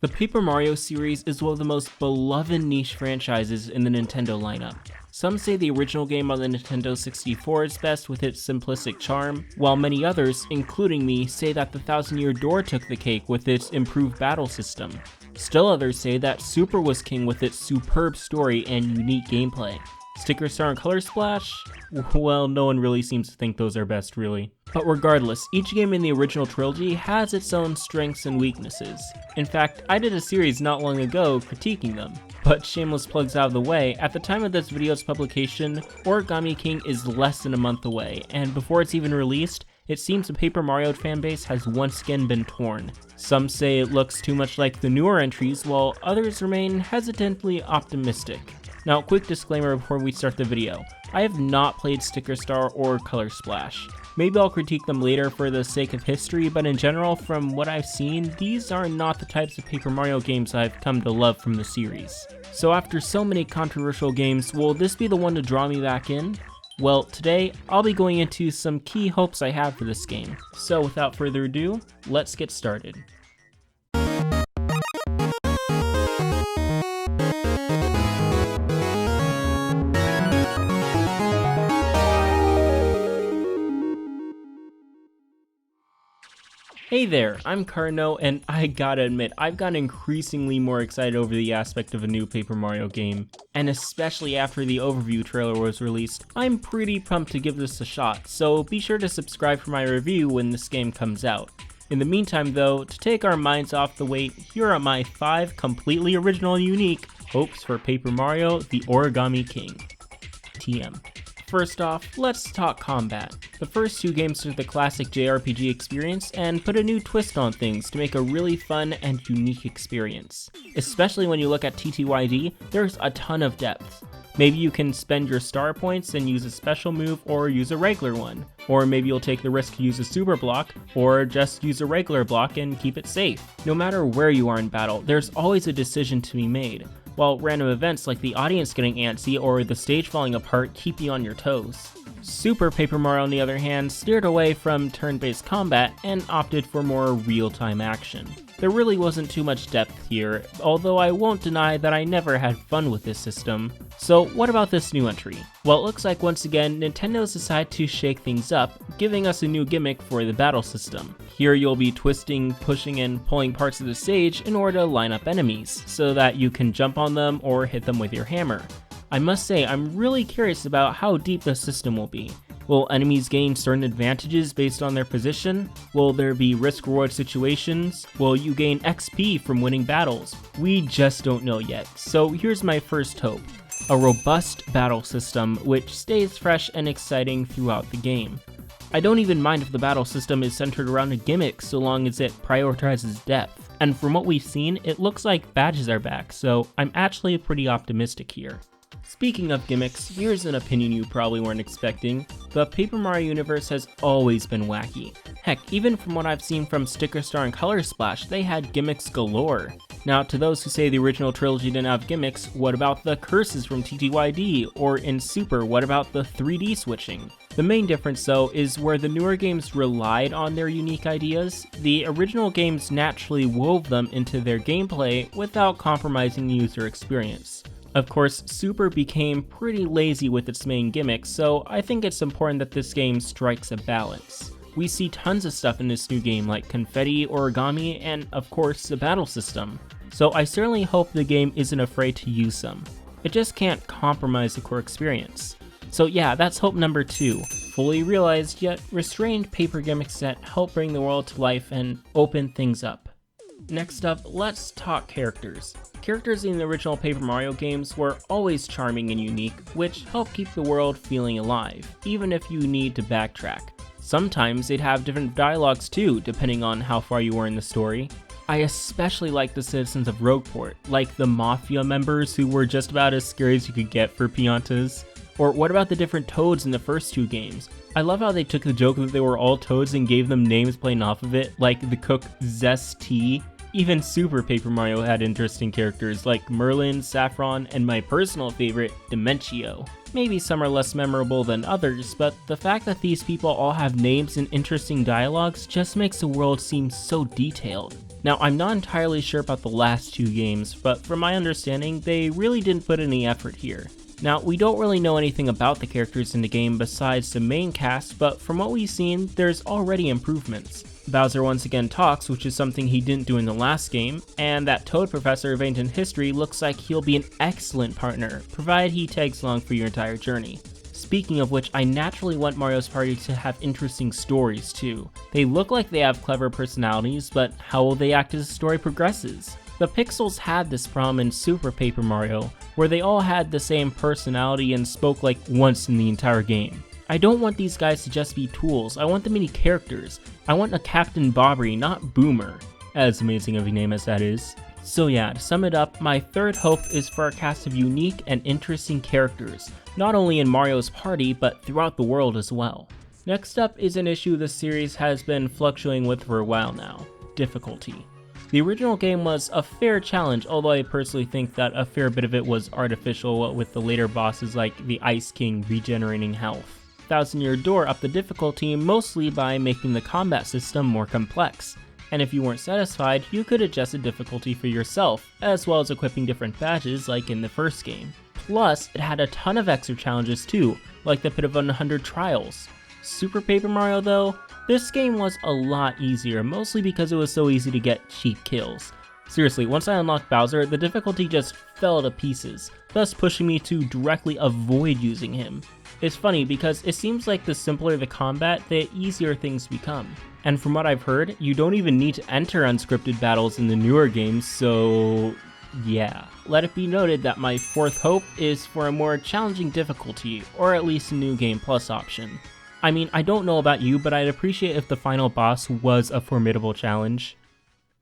The Paper Mario series is one of the most beloved niche franchises in the Nintendo lineup. Some say the original game on the Nintendo 64 is best with its simplistic charm, while many others, including me, say that the Thousand Year Door took the cake with its improved battle system. Still others say that Super was king with its superb story and unique gameplay. Sticker Star and Color Splash? Well, no one really seems to think those are best, really. But regardless, each game in the original trilogy has its own strengths and weaknesses. In fact, I did a series not long ago critiquing them. But shameless plugs out of the way, at the time of this video's publication, Origami King is less than a month away, and before it's even released, it seems the Paper Mario fanbase has once again been torn. Some say it looks too much like the newer entries, while others remain hesitantly optimistic. Now, quick disclaimer before we start the video. I have not played Sticker Star or Color Splash. Maybe I'll critique them later for the sake of history, but in general, from what I've seen, these are not the types of Paper Mario games I've come to love from the series. So after so many controversial games, will this be the one to draw me back in? Well, today, I'll be going into some key hopes I have for this game. So without further ado, let's get started. Hey there, I'm Kardino, and I gotta admit, I've gotten increasingly more excited over the aspect of a new Paper Mario game. And especially after the overview trailer was released, I'm pretty pumped to give this a shot, so be sure to subscribe for my review when this game comes out. In the meantime though, to take our minds off the weight, here are my 5 completely original and unique hopes for Paper Mario: The Origami King. TM. First off, let's talk combat. The first 2 games took the classic JRPG experience and put a new twist on things to make a really fun and unique experience. Especially when you look at TTYD, there's a ton of depth. Maybe you can spend your star points and use a special move or use a regular one. Or maybe you'll take the risk to use a super block, or just use a regular block and keep it safe. No matter where you are in battle, there's always a decision to be made, while random events like the audience getting antsy or the stage falling apart keep you on your toes. Super Paper Mario, on the other hand, steered away from turn-based combat and opted for more real-time action. There really wasn't too much depth here, although I won't deny that I never had fun with this system. So what about this new entry? Well, it looks like once again, Nintendo's decided to shake things up, giving us a new gimmick for the battle system. Here you'll be twisting, pushing, and pulling parts of the stage in order to line up enemies, so that you can jump on them or hit them with your hammer. I must say, I'm really curious about how deep the system will be. Will enemies gain certain advantages based on their position? Will there be risk-reward situations? Will you gain XP from winning battles? We just don't know yet, so here's my first hope. A robust battle system which stays fresh and exciting throughout the game. I don't even mind if the battle system is centered around a gimmick so long as it prioritizes depth. And from what we've seen, it looks like badges are back, so I'm actually pretty optimistic here. Speaking of gimmicks, here's an opinion you probably weren't expecting. The Paper Mario universe has always been wacky. Heck, even from what I've seen from Sticker Star and Color Splash, they had gimmicks galore. Now, to those who say the original trilogy didn't have gimmicks, what about the curses from TTYD? Or in Super, what about the 3D switching? The main difference though is where the newer games relied on their unique ideas, the original games naturally wove them into their gameplay without compromising the user experience. Of course, Super became pretty lazy with its main gimmick, so I think it's important that this game strikes a balance. We see tons of stuff in this new game like confetti, origami, and of course the battle system. So I certainly hope the game isn't afraid to use some. It just can't compromise the core experience. So yeah, that's hope number 2. Fully realized yet restrained paper gimmicks that help bring the world to life and open things up. Next up, let's talk characters. Characters in the original Paper Mario games were always charming and unique, which helped keep the world feeling alive, even if you need to backtrack. Sometimes they'd have different dialogues too, depending on how far you were in the story. I especially like the citizens of Rogueport, like the Mafia members who were just about as scary as you could get for Piantas. Or what about the different Toads in the first 2 games? I love how they took the joke that they were all Toads and gave them names playing off of it, like the cook Zest Tea. Even Super Paper Mario had interesting characters like Merlin, Saffron, and my personal favorite, Dimentio. Maybe some are less memorable than others, but the fact that these people all have names and interesting dialogues just makes the world seem so detailed. Now, I'm not entirely sure about the last two games, but from my understanding, they really didn't put any effort here. Now, we don't really know anything about the characters in the game besides the main cast, but from what we've seen, there's already improvements. Bowser once again talks, which is something he didn't do in the last game, and that Toad Professor of Ancient History looks like he'll be an excellent partner, provided he tags along for your entire journey. Speaking of which, I naturally want Mario's Party to have interesting stories too. They look like they have clever personalities, but how will they act as the story progresses? The Pixels had this problem in Super Paper Mario, where they all had the same personality and spoke like once in the entire game. I don't want these guys to just be tools, I want them to be characters. I want a Captain Bobby, not Boomer, as amazing of a name as that is. So yeah, to sum it up, my third hope is for a cast of unique and interesting characters, not only in Mario's Party, but throughout the world as well. Next up is an issue the series has been fluctuating with for a while now: difficulty. The original game was a fair challenge, although I personally think that a fair bit of it was artificial, with the later bosses like the Ice King regenerating health. Thousand Year Door upped the difficulty mostly by making the combat system more complex, and if you weren't satisfied, you could adjust the difficulty for yourself, as well as equipping different badges like in the first game. Plus, it had a ton of extra challenges too, like the Pit of 100 Trials. Super Paper Mario though, this game was a lot easier, mostly because it was so easy to get cheap kills. Seriously, once I unlocked Bowser, the difficulty just fell to pieces, thus pushing me to directly avoid using him. It's funny because it seems like the simpler the combat, the easier things become. And from what I've heard, you don't even need to enter unscripted battles in the newer games, so yeah. Let it be noted that my fourth hope is for a more challenging difficulty, or at least a new Game Plus option. I mean, I don't know about you, but I'd appreciate if the final boss was a formidable challenge.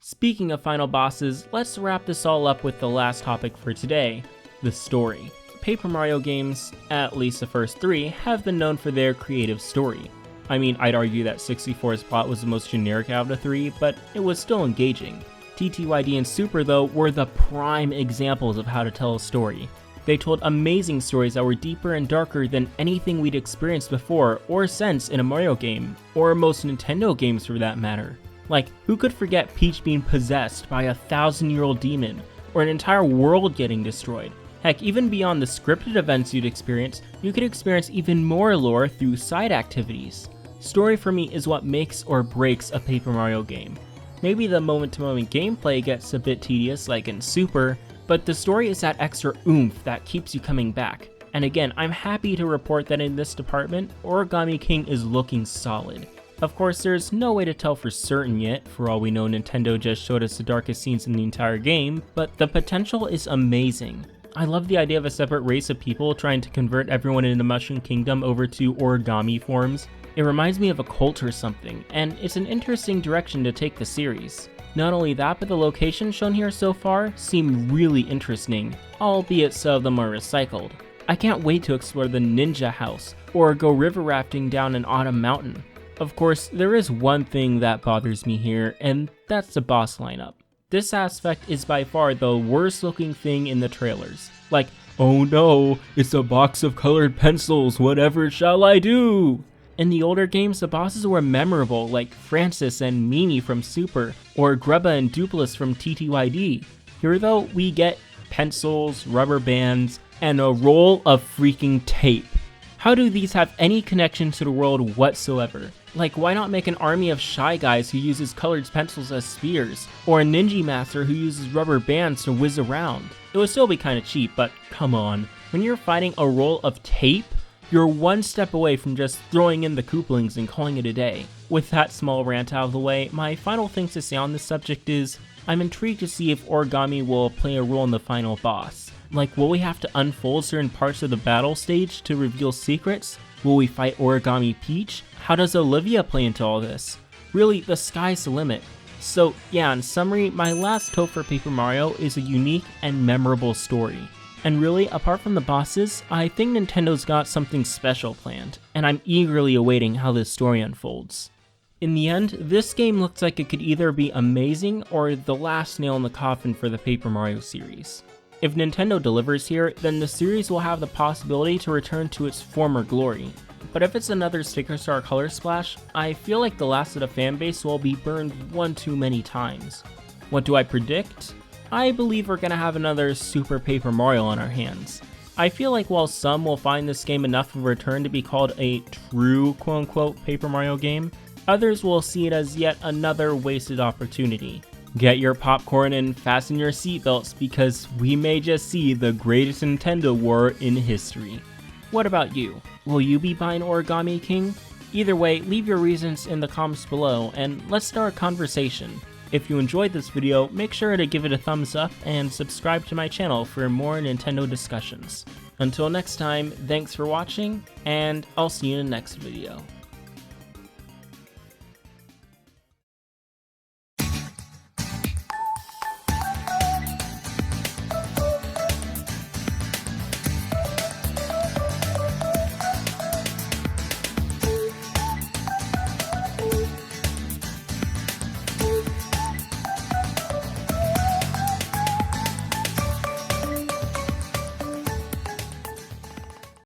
Speaking of final bosses, let's wrap this all up with the last topic for today: the story. Paper Mario games, at least the first three, have been known for their creative story. I mean, I'd argue that 64's plot was the most generic out of the three, but it was still engaging. TTYD and Super, though, were the prime examples of how to tell a story. They told amazing stories that were deeper and darker than anything we'd experienced before or since in a Mario game, or most Nintendo games for that matter. Like, who could forget Peach being possessed by a 1,000-year-old demon, or an entire world getting destroyed? Heck, even beyond the scripted events you'd experience, you could experience even more lore through side activities. Story for me is what makes or breaks a Paper Mario game. Maybe the moment-to-moment gameplay gets a bit tedious like in Super, but the story is that extra oomph that keeps you coming back. And again, I'm happy to report that in this department, Origami King is looking solid. Of course, there's no way to tell for certain yet. For all we know, Nintendo just showed us the darkest scenes in the entire game, but the potential is amazing. I love the idea of a separate race of people trying to convert everyone in the Mushroom Kingdom over to origami forms. It reminds me of a cult or something, and it's an interesting direction to take the series. Not only that, but the locations shown here so far seem really interesting, albeit some of them are recycled. I can't wait to explore the Ninja House, or go river rafting down an autumn mountain. Of course, there is one thing that bothers me here, and that's the boss lineup. This aspect is by far the worst looking thing in the trailers. Like, oh no, it's a box of colored pencils, whatever shall I do? In the older games, the bosses were memorable, like Francis and Mimi from Super, or Grubba and Dupless from TTYD. Here though, we get pencils, rubber bands, and a roll of freaking tape. How do these have any connection to the world whatsoever? Like, why not make an army of Shy Guys who uses colored pencils as spears, or a Ninja Master who uses rubber bands to whiz around? It would still be kinda cheap, but come on. When you're fighting a roll of tape, you're one step away from just throwing in the Koopalings and calling it a day. With that small rant out of the way, my final thing to say on this subject is, I'm intrigued to see if Origami will play a role in the final boss. Like, will we have to unfold certain parts of the battle stage to reveal secrets? Will we fight Origami Peach? How does Olivia play into all this? Really, the sky's the limit. So yeah, in summary, my last hope for Paper Mario is a unique and memorable story. And really, apart from the bosses, I think Nintendo's got something special planned, and I'm eagerly awaiting how this story unfolds. In the end, this game looks like it could either be amazing or the last nail in the coffin for the Paper Mario series. If Nintendo delivers here, then the series will have the possibility to return to its former glory. But if it's another Sticker Star Color Splash, I feel like the last of the fanbase will be burned one too many times. What do I predict? I believe we're gonna have another Super Paper Mario on our hands. I feel like while some will find this game enough of a return to be called a true quote-unquote Paper Mario game, others will see it as yet another wasted opportunity. Get your popcorn and fasten your seatbelts because we may just see the greatest Nintendo war in history. What about you? Will you be buying Origami King? Either way, leave your reasons in the comments below and let's start a conversation. If you enjoyed this video, make sure to give it a thumbs up and subscribe to my channel for more Nintendo discussions. Until next time, thanks for watching, and I'll see you in the next video.